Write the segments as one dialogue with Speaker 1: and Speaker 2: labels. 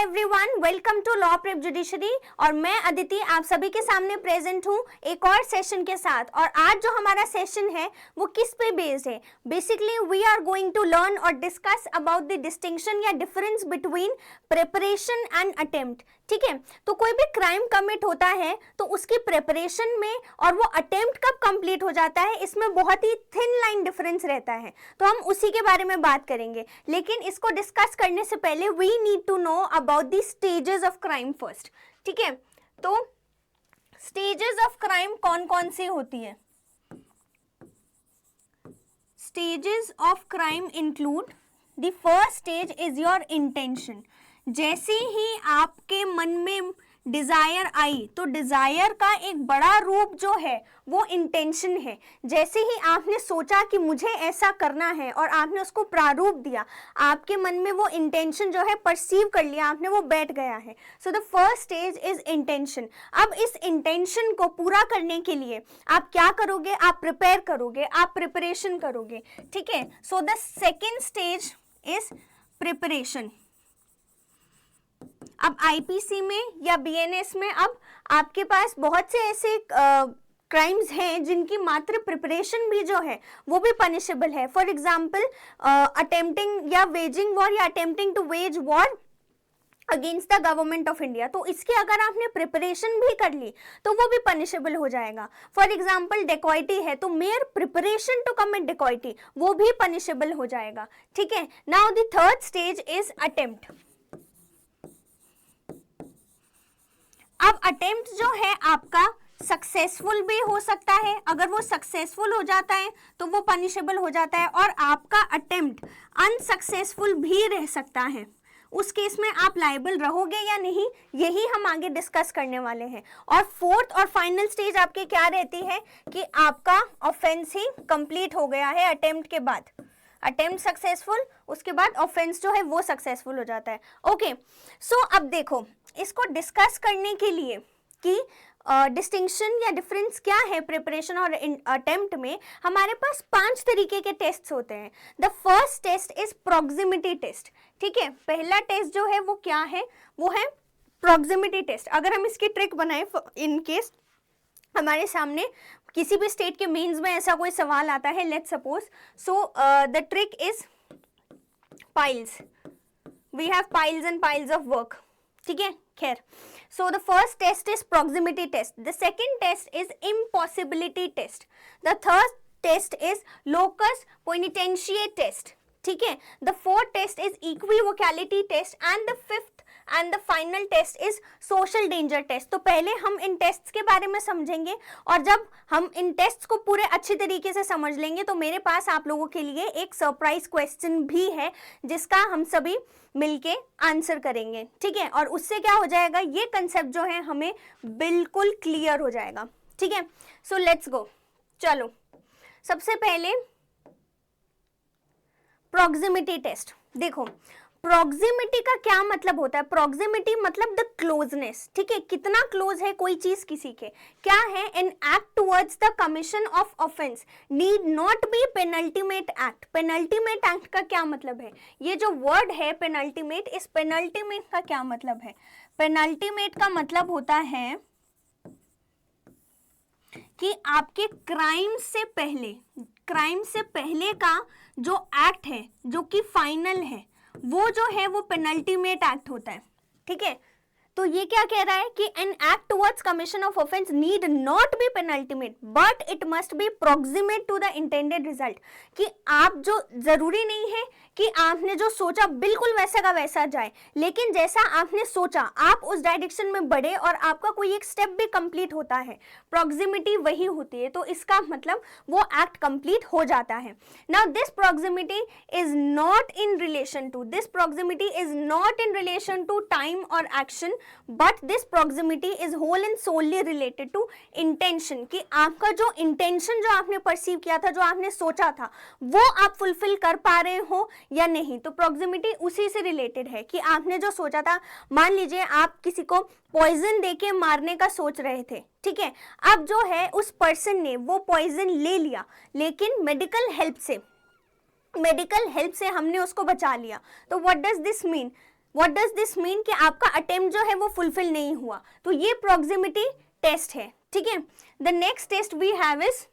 Speaker 1: Everyone, welcome to law prep judiciary. और मैं अदिति आप सभी के सामने प्रेजेंट हूँ एक और सेशन के साथ। और आज जो हमारा सेशन है वो किस पे बेस्ड है? Basically we are going to learn और डिस्कस अबाउट द डिस्टिंक्शन या difference between preparation and attempt. ठीक है, तो कोई भी क्राइम कमिट होता है तो उसकी प्रिपरेशन में और वो अटेम्प्ट कब कंप्लीट हो जाता है, इसमें बहुत ही थिन लाइन डिफरेंस रहता है। तो हम उसी के बारे में बात करेंगे, लेकिन इसको डिस्कस करने से पहले we need to know about the stages of crime first. ठीक है, तो स्टेजेस ऑफ क्राइम कौन कौन सी होती है? Stages of crime include the first stage is your intention. जैसे ही आपके मन में डिजायर आई तो डिजायर का एक बड़ा रूप जो है वो इंटेंशन है। जैसे ही आपने सोचा कि मुझे ऐसा करना है और आपने उसको प्रारूप दिया, आपके मन में वो इंटेंशन जो है परसीव कर लिया आपने, वो बैठ गया है। So the first stage is intention. अब इस इंटेंशन को पूरा करने के लिए आप क्या करोगे? आप प्रिपेयर करोगे, आप प्रिपरेशन करोगे। ठीक है, so the second stage is preparation. अब आईपीसी में या बीएनएस में अब आपके पास बहुत से ऐसे क्राइम्स हैं जिनकी मात्र प्रिपरेशन भी जो है वो भी पनिशेबल है। फॉर एग्जाम्पल अटेम्प्टिंग या वेजिंग वॉर या attempting two ways war against the government of India, तो इसकी अगर आपने प्रिपरेशन भी कर ली तो वो भी पनिशेबल हो जाएगा। फॉर एग्जाम्पल डेकॉइटी है तो mayor preparation to commit dacoity वो भी पनिशेबल हो जाएगा। ठीक है, now the third stage is attempt. अब अटेम्प्ट जो है आपका सक्सेसफुल भी हो सकता है, अगर वो सक्सेसफुल हो जाता है तो वो पनिशेबल हो जाता है, और आपका अटेम्प्ट अनसक्सेसफुल भी रह सकता है। उस केस में आप लायबल रहोगे या नहीं, यही हम आगे डिस्कस करने वाले हैं। और फोर्थ और फाइनल स्टेज आपकी क्या रहती है कि आपका ऑफेंस ही कंप्लीट हो गया है अटेम्प्ट के बाद। अटेम्प्ट सक्सेसफुल, उसके बाद ऑफेंस जो है वो सक्सेसफुल हो जाता है। ओके, सो अब देखो इसको डिस्कस करने के लिए कि डिस्टिंक्शन या डिफरेंस क्या है प्रिपरेशन और अटेम्प्ट में, हमारे पास 5 तरीके के टेस्ट होते हैं। The first test is proximity test. ठीक है, पहला टेस्ट जो है वो क्या है? वो है प्रॉक्सिमिटी टेस्ट। अगर हम इसकी ट्रिक बनाए, इन केस हमारे सामने किसी भी स्टेट के मेंस में ऐसा कोई सवाल आता है, let's suppose, so the trick is piles. We have piles and piles of work. ठीक है, खैर, so the first test is proximity test, the second test is impossibility test, the third test is locus poenitentiae test. ठीक है, the fourth test is equivocality test and the fifth and the final test is social danger test. तो पहले हम इन tests के बारे में समझेंगे, और जब हम इन टेस्ट्स को पूरे अच्छे तरीके से समझ लेंगे तो मेरे पास आप लोगों के लिए एक सरप्राइज क्वेश्चन भी है जिसका हम सभी मिलके आंसर करेंगे। ठीक है, और उससे क्या हो जाएगा, ये कंसेप्ट जो है हमें बिल्कुल क्लियर हो जाएगा। ठीक है, सो लेट्स गो। चलो, सबसे पहले प्रॉक्सिमिटी टेस्ट। देखो, प्रॉक्सिमिटी का क्या मतलब होता है? प्रॉक्सिमिटी मतलब द क्लोजनेस। ठीक है, कितना क्लोज है कोई चीज किसी के। क्या है? An act towards the commission of offence need not be penultimate act. Penultimate act का क्या मतलब है? ये जो वर्ड है पेनल्टीमेट, इस पेनल्टीमेट का क्या मतलब है? पेनल्टीमेट का मतलब होता है कि आपके क्राइम से पहले का जो एक्ट है जो कि फाइनल है वो जो है वो पेनल्टीमेट एक्ट होता है। ठीक है, तो ये क्या कह रहा है कि an act towards commission of offence need not be penultimate but it must be proximate to the intended result. कि आप जो, जरूरी नहीं है कि आपने जो सोचा बिल्कुल वैसा का वैसा जाए, लेकिन जैसा आपने सोचा आप उस डायरेक्शन में बढ़े और आपका कोई एक स्टेप भी कंप्लीट होता है। प्रॉक्सिमिटी वही होती है, तो इसका मतलब वो एक्ट कंप्लीट हो जाता है। Now this proximity is not in relation to time और action, but this proximity is whole and solely related to intention. कि आपका जो इंटेंशन जो आपने परसीव किया था, जो आपने सोचा था, वो आप फुलफिल कर पा रहे हो या नहीं। तो प्रॉक्सिमिटी उसी से रिलेटेड है कि आपने जो सोचा था, मान लीजिए आप किसी को पॉइजन देके मारने का सोच रहे थे। ठीक है, अब जो है उस पर्सन ने वो पॉइजन ले लिया, लेकिन मेडिकल हेल्प से हमने उसको बचा लिया। तो what does this mean? What does this mean कि आपका अटेम्प्ट जो है वो फुलफिल नहीं हुआ, तो ये प्रॉक्सिमिटी टेस्ट है, ठीक है। The next test we have is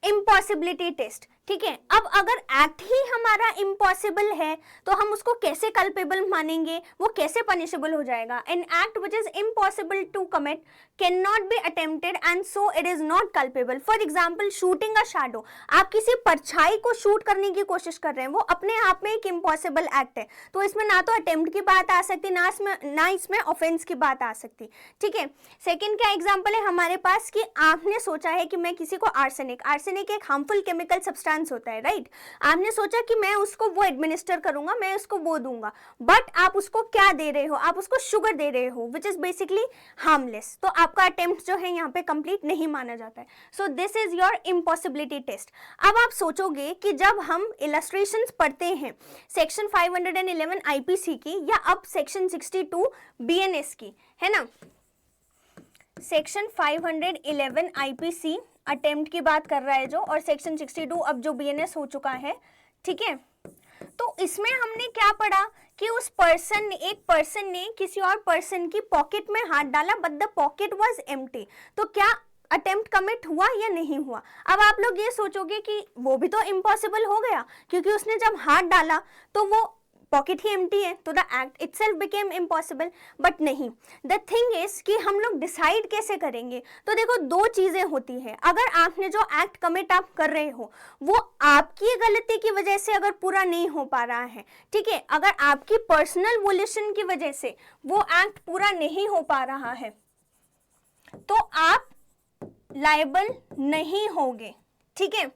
Speaker 1: impossibility test, ठीक है। अब अगर एक्ट ही हमारा इम्पॉसिबल है तो हम उसको कैसे कल्पेबल मानेंगे, वो कैसे पनिशेबल हो जाएगा। An act which is impossible to commit can not be attempted and so it is not culpable. For example shooting a shadow, आप किसी परछाई को शूट करने की कोशिश कर रहे हैं, वो अपने आप में एक इम्पॉसिबल एक्ट है, तो इसमें ना तो अटेम्प्ट की बात आ सकती, ना इसमें ऑफेंस की बात आ सकती, ठीक है। सेकेंड क्या एग्जाम्पल है हमारे पास कि आपने सोचा है कि मैं किसी को आर्सेनिक एक हार्मफुल केमिकल सब्सटेंस होता है, राइट। आपने सोचा कि मैं उसको वो एडमिनिस्टर करूंगा, मैं उसको वो दूंगा, बट आप उसको क्या दे रहे हो, आप उसको शुगर दे रहे हो विच इज बेसिकली हार्मलेस, तो आपका अटेम्प्ट जो है यहाँ पे कंप्लीट नहीं माना जाता है। So this is your impossibility test. अब आप सोचोगे कि जब हम इलस्ट्रेशंस पढ़ते हैं सेक्शन 511 आईपीसी की या अब सेक्शन 62 बीएनएस की, है ना, सेक्शन 511 आईपीसी अटेम्प्ट की बात कर रहा है जो, और सेक्शन 62 अब जो बीएनएस हो चुका है, ठीक है। तो इसमें हमने क्या पढ़ा कि उस पर्सन एक पर्सन ने किसी और पर्सन की पॉकेट में हाथ डाला but the pocket was empty, तो क्या अटेम्प्ट कमिट हुआ या नहीं हुआ। अब आप लोग ये सोचोगे कि वो भी तो इम्पॉसिबल हो गया, क्योंकि उसने जब हाथ डाला तो वो पॉकेट ही एम्प्टी है, तो the act itself became impossible. But नहीं, द थिंग इज कि हम लोग डिसाइड कैसे करेंगे। तो देखो दो चीजें होती है, अगर आपने जो एक्ट कमिट आप कर रहे हो वो आपकी गलती की वजह से अगर पूरा नहीं हो पा रहा है, ठीक है, अगर आपकी पर्सनल वोल्यूशन की वजह से वो एक्ट पूरा नहीं हो पा रहा है तो आप लायबल नहीं होगे, ठीक है,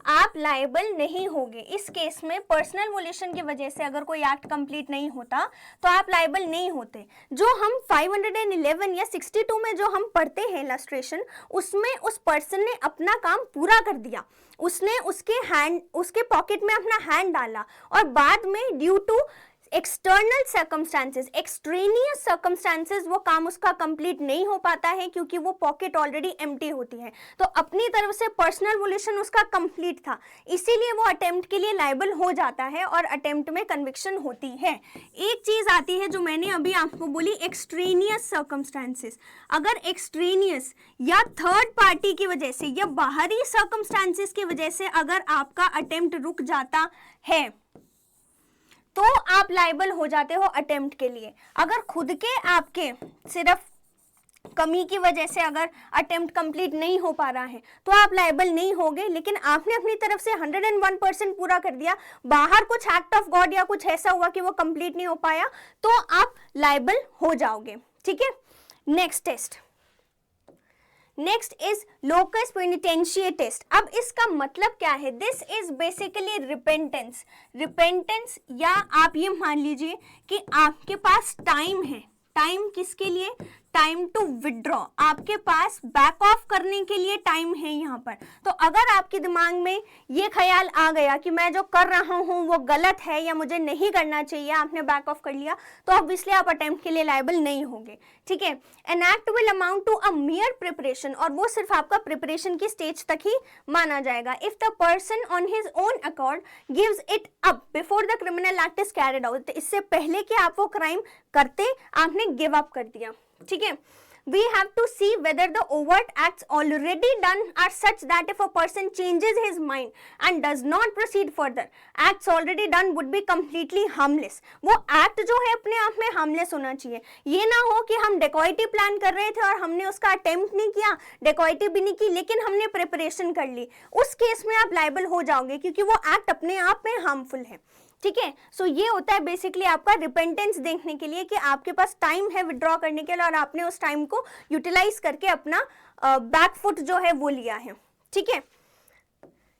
Speaker 1: आप लायबल नहीं होगे। इस केस में पर्सनल वोल्यूशन की वजह से अगर कोई एक्ट कंप्लीट नहीं होता तो आप लायबल नहीं होते। जो हम 511 या 62 में जो हम पढ़ते हैं इलस्ट्रेशन, उसमें उस पर्सन ने अपना काम पूरा कर दिया, उसने उसके पॉकेट में अपना हैंड डाला और बाद में due to external circumstances, extraneous circumstances वो काम उसका कंप्लीट नहीं हो पाता है क्योंकि वो पॉकेट ऑलरेडी एम्प्टी होती है, तो अपनी तरफ से पर्सनल वोल्यूशन उसका कंप्लीट था, इसीलिए वो अटेम्प्ट के लिए लायबल हो जाता है और अटेम्प्ट में कन्विक्शन होती है। एक चीज आती है जो मैंने अभी आपको बोली, एक्सट्रेनियस सर्कमस्टांसेस। अगर एक्सट्रेनियस या थर्ड पार्टी की वजह से या बाहरी सर्कमस्टांसेस की वजह से अगर आपका अटेम्प्ट रुक जाता है तो आप लायबल हो जाते हो अटेम्प्ट के लिए। अगर खुद के आपके सिर्फ कमी की वजह से अगर अटेम्प्ट कंप्लीट नहीं हो पा रहा है तो आप लायबल नहीं होगे, लेकिन आपने अपनी तरफ से 101% पूरा कर दिया, बाहर कुछ एक्ट ऑफ गॉड या कुछ ऐसा हुआ कि वो कंप्लीट नहीं हो पाया तो आप लायबल हो जाओगे, ठीक है। Next test, next is locus penitentiae test. अब इसका मतलब क्या है, this is basically repentance. Repentance या आप ये मान लीजिए कि आपके पास टाइम है, टाइम किसके लिए, टाइम टू विड्रॉ, आपके पास बैक ऑफ करने के लिए टाइम है यहाँ पर। तो अगर आपके दिमाग में ये ख्याल आ गया कि मैं जो कर रहा हूँ वो गलत है या मुझे नहीं करना चाहिए, आपने बैक ऑफ कर लिया, तो ऑब्वियसली आप अटेम्प्ट के लिए लायबल नहीं होंगे, ठीक है। An act will amount to a मियर preparation, और वो सिर्फ आपका प्रिपरेशन की स्टेज तक ही माना जाएगा। If the person on his own accord gives it up before the criminal act is carried out, इससे पहले कि आप वो क्राइम करते आपने गिव अप कर दिया, ठीक है। We have to see whether the overt acts already done are such that if a person changes his mind and does not proceed further, acts already done would be completely harmless. वो act जो है अपने आप में harmless होना चाहिए। ये ना हो कि हम डेकॉइटी प्लान कर रहे थे और हमने उसका अटेम्प्ट नहीं किया, डेकॉइटी भी नहीं की, लेकिन हमने प्रिपरेशन कर ली, उस केस में आप लायबल हो जाओगे क्योंकि वो एक्ट अपने आप में हार्मफुल है, ठीक है। सो ये होता है बेसिकली आपका रिपेंटेंस देखने के लिए कि आपके पास टाइम है विड्रॉ करने के लिए और आपने उस टाइम को यूटिलाइज करके अपना बैक फुट जो है वो लिया है, ठीक है।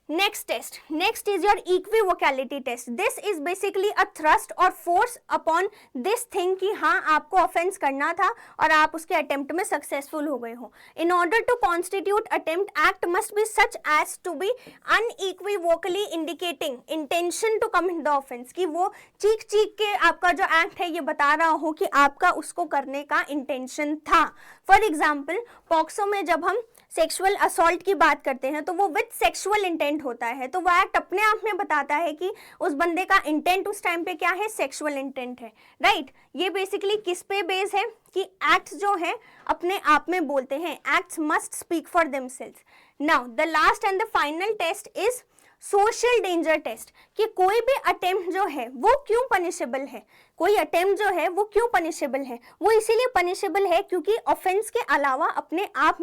Speaker 1: Next test, next is your equivocality test. This is basically a thrust और फोर्स अपॉन दिस थिंग कि हाँ आपको ऑफेंस करना था और आप उसके अटेम्प्ट में सक्सेसफुल हो गए हो। In order to constitute attempt, act must be such as to be unequivocally indicating intention to commit the offence, कि वो चीख चीख के आपका जो एक्ट है ये बता रहा हो कि आपका उसको करने का इंटेंशन था। फॉर एग्जाम्पल पॉक्सो में जब हम सेक्सुअल असॉल्ट की बात करते हैं तो वो विद सेक्सुअल इंटेंट होता है, तो वो एक्ट अपने आप में बताता है कि उस बंदे का इंटेंट उस टाइम पे क्या है, सेक्सुअल इंटेंट है, राइट। ये बेसिकली किस पे बेस है कि एक्ट्स जो है अपने आप में बोलते हैं, acts must speak for themselves. Now the last and the final test is social danger test, कि कोई भी अटेम्प्ट जो है वो क्यों पनिशेबल है, कोई अटेम्प्ट जो है वो क्यों पनिशेबल है, वो इसीलिए पनिशेबल है क्योंकि ऑफेंस के अलावा अपने आप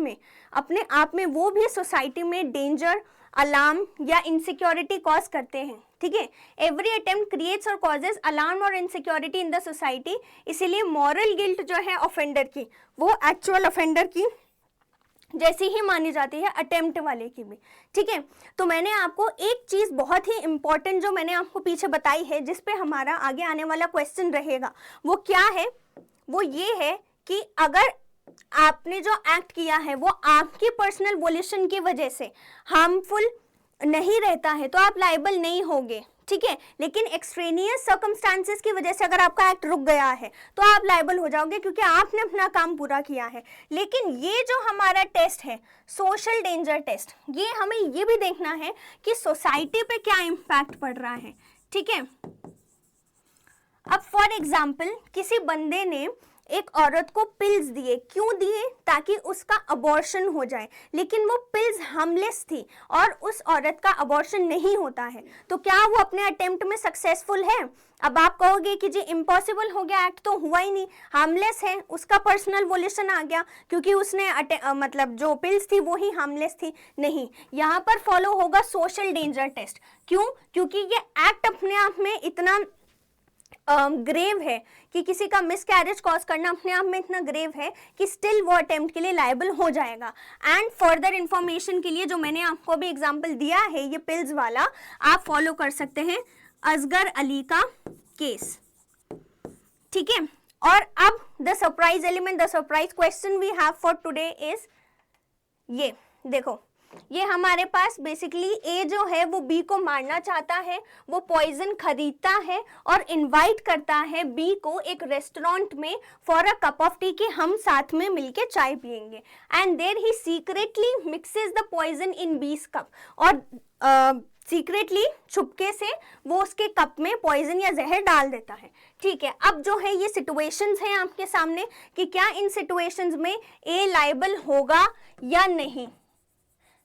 Speaker 1: में वो भी सोसाइटी में डेंजर, अलार्म या इनसिक्योरिटी कॉज करते हैं, ठीक है। एवरी अटेम्प्ट क्रिएट्स और कॉजेज अलार्म और इनसिक्योरिटी इन द सोसाइटी, इसीलिए मॉरल गिल्ट जो है ऑफेंडर की वो एक्चुअल ऑफेंडर की जैसी ही मानी जाती है अटेम्प्ट वाले की भी, ठीक है। तो मैंने आपको एक चीज बहुत ही इंपॉर्टेंट जो मैंने आपको पीछे बताई है, जिस पे हमारा आगे आने वाला क्वेश्चन रहेगा, वो क्या है, वो ये है कि अगर आपने जो एक्ट किया है वो आपकी पर्सनल वोल्यूशन की वजह से हार्मफुल नहीं रहता है तो आप लायबल नहीं होगे, ठीक है। लेकिन एक्सट्रेनियस सर्कमस्टांसेस की वजह से अगर आपका एक्ट रुक गया है तो आप लायबल हो जाओगे क्योंकि आपने अपना काम पूरा किया है। लेकिन ये जो हमारा टेस्ट है सोशल डेंजर टेस्ट, ये हमें ये भी देखना है कि सोसाइटी पे क्या इम्पैक्ट पड़ रहा है, ठीक है। अब फॉर एग्जाम्पल किसी बंदे ने एक औरत को पिल्स दिए, क्यों दिए, ताकि उसका अबॉर्शन हो जाए, लेकिन वो पिल्स हार्मलेस थी और उस औरत का अबॉर्शन नहीं होता है, तो क्या वो अपने अटेम्प्ट में सक्सेसफुल है? अब आप कहोगे कि जी इम्पॉसिबल हो गया, एक्ट तो हुआ ही नहीं, हार्मलेस है, उसका पर्सनल वोल्यूशन आ गया क्योंकि उसने मतलब जो पिल्स थी वो ही हार्मलेस थी। नहीं, यहाँ पर फॉलो होगा सोशल डेंजर टेस्ट। क्यों? क्योंकि ये एक्ट अपने आप में इतना ग्रेव है कि किसी का मिसकैरेज कॉज करना अपने आप में इतना ग्रेव है कि स्टिल वो अटेम्प्ट के लिए लायबल हो जाएगा। एंड फर्दर इंफॉर्मेशन के लिए जो मैंने आपको भी एग्जांपल दिया है ये पिल्स वाला, आप फॉलो कर सकते हैं असगर अली का केस, ठीक है। और अब the surprise element, the surprise question we have for today is ये देखो, ये हमारे पास बेसिकली ए जो है वो बी को मारना चाहता है, वो पॉइजन खरीदता है और इनवाइट करता है बी को एक रेस्टोरेंट में for a cup of tea कि हम साथ में मिलके चाय पियेंगे। And there he secretly mixes the poison in B's cup, और सीक्रेटली छुपके से वो उसके कप में पॉइजन या जहर डाल देता है, ठीक है। अब जो है ये सिचुएशंस हैं आपके सामने कि क्या इन सिचुएशंस में ए लायबल होगा या नहीं।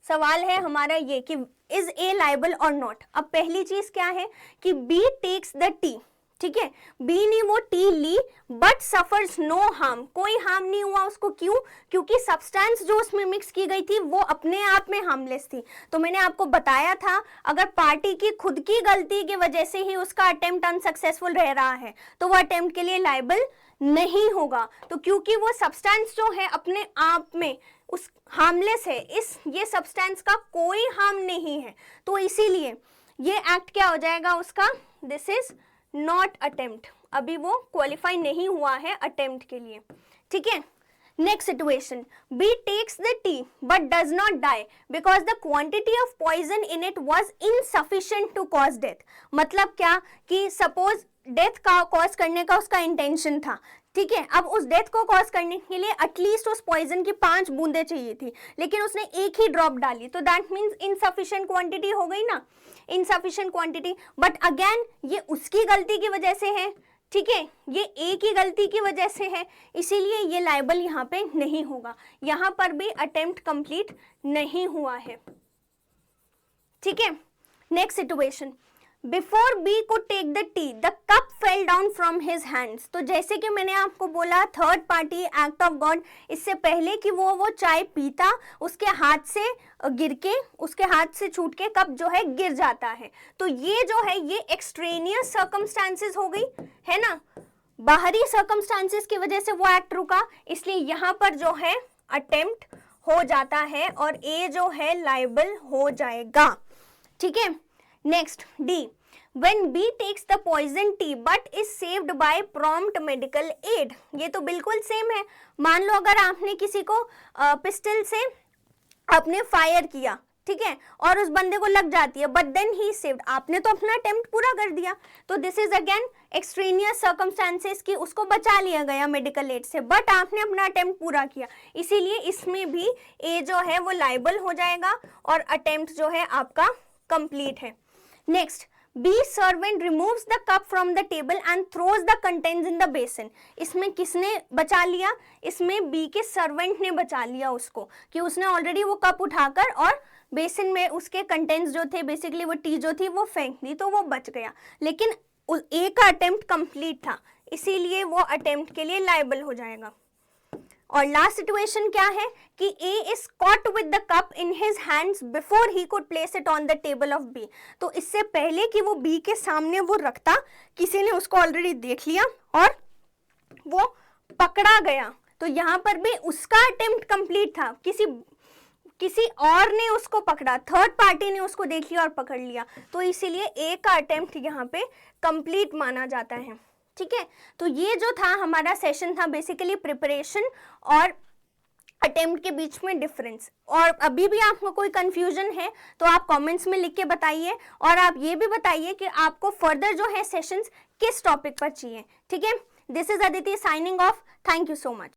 Speaker 1: सवाल है हमारा ये कि इज ए लायबल और नॉट। अब पहली चीज क्या है कि बी टेक्स द टी, ठीक है, बी ने वो T Lee but suffers no harm, कोई हार्म नहीं हुआ उसको। क्यों? क्योंकि सब्सटेंस जो उसमें मिक्स की गई थी वो अपने आप में हार्मलेस थी। तो मैंने आपको बताया था अगर पार्टी की खुद की गलती की वजह से ही उसका अटेम्प्ट अनसक्सेसफुल रह रहा है तो वो अटेम्प्ट के लिए लायबल नहीं होगा। तो क्योंकि वो सब्सटेंस जो है अपने आप में उस हार्मलेस है, इस ये सब्सटेंस का कोई हार्म नहीं है, तो इसीलिए ये एक्ट क्या हो जाएगा उसका, दिस इज नॉट अटेम्प्ट, अभी वो क्वालिफाई नहीं हुआ है अटेम्प्ट के लिए, ठीक है। Next situation, B takes the T but does not die because the quantity of poison in it was insufficient to cause death. मतलब क्या कि सपोज डेथ का कॉज करने का उसका इंटेंशन था, ठीक है। अब उस डेथ को कॉज करने के लिए एटलीस्ट उस पॉइजन की 5 बूंदें चाहिए थी, लेकिन उसने एक ही ड्रॉप डाली, तो दैट मीन्स इनसफिशिएंट क्वांटिटी हो गई ना, इनसफिशिएंट क्वांटिटी। बट अगेन ये उसकी गलती की वजह से है, ठीक है, ये ए की गलती की वजह से है, इसीलिए ये लायबल यहाँ पे नहीं होगा। यहाँ पर भी अटेम्प्ट कंप्लीट नहीं हुआ है, ठीक है। नेक्स्ट सिचुएशन, बिफोर बी को take the T the cup fell down from his hands. तो जैसे कि मैंने आपको बोला third party act of God, इससे पहले कि वो चाय पीता उसके हाथ से गिर के, उसके हाथ से छूट के कप जो है गिर जाता है। तो ये जो है ये एक्सट्रेनियस सर्कमस्टांसेस हो गई है ना, बाहरी सर्कमस्टांसेस की वजह से वो एक्ट रुका, इसलिए यहाँ पर जो है अटेम्प्ट हो जाता है और ए जो है लायबल हो जाएगा, ठीक है। Next D, when B takes the poison tea but is saved by prompt medical aid। ये तो बिल्कुल सेम है। मान लो अगर आपने किसी को पिस्टल से आपने फायर किया, ठीक है, और उस बंदे को लग जाती है, बट देन ही सेव्ड, आपने तो अपना अटेम्प्ट पूरा कर दिया, तो this is again extraneous circumstances कि उसको बचा लिया गया मेडिकल एड से, बट आपने अपना अटेम्प्ट पूरा किया, इसीलिए इसमें भी ए जो है वो लायबल हो जाएगा और अटेम्प्ट जो है आपका कंप्लीट है। Next, B servant removes the cup from the table and throws the contents in the basin. इसमें किसने बचा लिया? इसमें बी के सर्वेंट ने बचा लिया उसको, कि उसने ऑलरेडी वो कप उठाकर और बेसिन में उसके कंटेंट्स जो थे, बेसिकली वो टी जो थी वो फेंक दी, तो वो बच गया, लेकिन ए का अटेम्प्ट कंप्लीट था, इसीलिए वो अटेम्प्ट के लिए लायबल हो जाएगा। और लास्ट सिचुएशन क्या है कि A is caught with the cup in his hands before he could place it on the table of B. तो इससे पहले कि वो बी के सामने वो रखता, किसी ने उसको ऑलरेडी देख लिया और वो पकड़ा गया, तो यहाँ पर भी उसका अटेम्प्ट कंप्लीट था, किसी और ने उसको पकड़ा, थर्ड पार्टी ने उसको देख लिया और पकड़ लिया, तो इसीलिए ए का अटेम्प्ट यहाँ पे कंप्लीट माना जाता है। ठीक है, तो ये जो था हमारा सेशन था बेसिकली प्रिपरेशन और अटेम्प्ट के बीच में डिफरेंस। और अभी भी आपको कोई कंफ्यूजन है तो आप कमेंट्स में लिख के बताइए, और आप ये भी बताइए कि आपको फर्दर जो है सेशंस किस टॉपिक पर चाहिए। ठीक है, this is Aditi signing off, thank you so much.